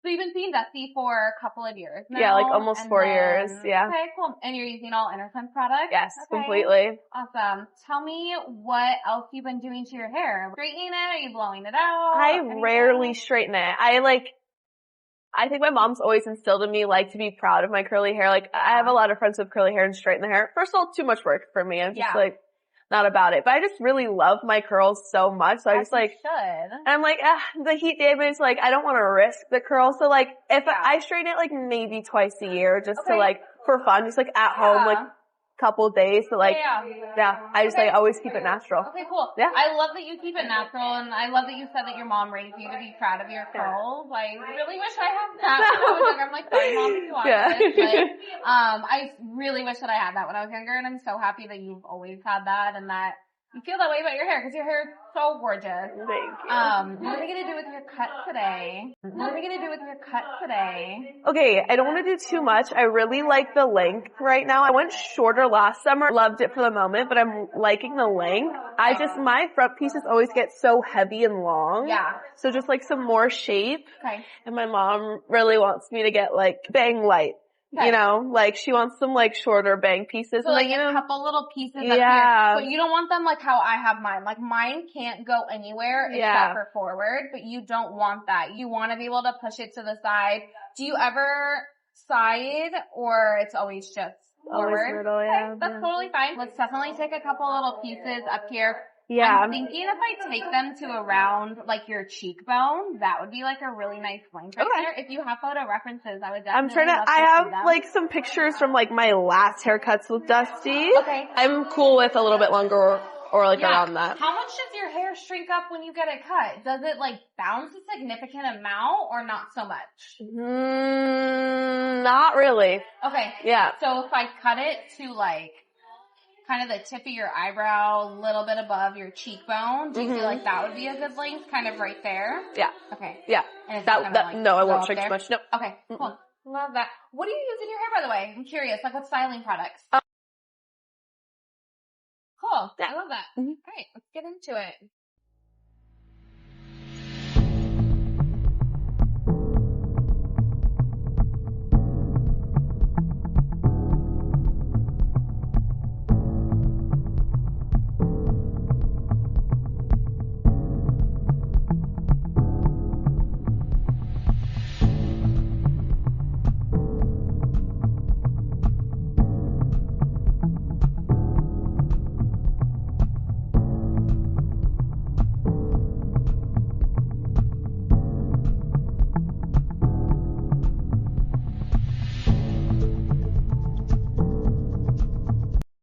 So you've been seeing Dusty for a couple of years now? Yeah, like almost 4 years, yeah. Okay, cool. And you're using all Intersense products? Yes, okay. completely. Awesome. Tell me what else you've been doing to your hair. Straightening it? Are you blowing it out? I rarely straighten it. I think my mom's always instilled in me, like, to be proud of my curly hair. Like, I have a lot of friends with curly hair and straighten their hair. First of all, too much work for me. I'm just like, not about it. But I just really love my curls so much. So I just like, should. And I'm like, the heat damage, like, I don't want to risk the curls. So like, if I straighten it like maybe twice a year just to like, for fun, just like at home, like, couple days. So like, I just like always keep it natural. Okay, cool. Yeah. I love that you keep it natural, and I love that you said that your mom raised you to be proud of your curls. I really wish I had that when I was younger. I'm like, sorry, mom, if you watch this, but I really wish that I had that when I was younger, and I'm so happy that you've always had that and that you feel that way about your hair, because your hair is so gorgeous. Thank you. What are we gonna do with your cut today? Okay, I don't want to do too much. I really like the length right now. I went shorter last summer. Loved it for the moment, but I'm liking the length. My front pieces always get so heavy and long. Yeah. So just like some more shape. Okay. And my mom really wants me to get like bang light. Okay. You know, like she wants some like shorter bang pieces. So like a couple little pieces up here. But you don't want them like how I have mine. Like mine can't go anywhere except for forward, but you don't want that. You want to be able to push it to the side. Do you ever side, or it's always just forward? Always middle, yeah. Okay, that's totally fine. Let's definitely take a couple little pieces up here. Yeah. I'm thinking if I take them to around like your cheekbone, that would be like a really nice length right there. If you have photo references, I would definitely I have like some pictures from like my last haircuts with Dusty. Okay. I'm cool with a little bit longer or like around that. How much does your hair shrink up when you get it cut? Does it like bounce a significant amount or not so much? Not really. Okay. Yeah. So if I cut it to like kind of the tip of your eyebrow, a little bit above your cheekbone, do you feel like that would be a good length? Kind of right there? Yeah. Okay. Yeah. And no, I won't shrink too much. No. Okay. Cool. Love that. What do you use in your hair, by the way? I'm curious. Like what styling products? Cool. I love that. All right. Let's get into it.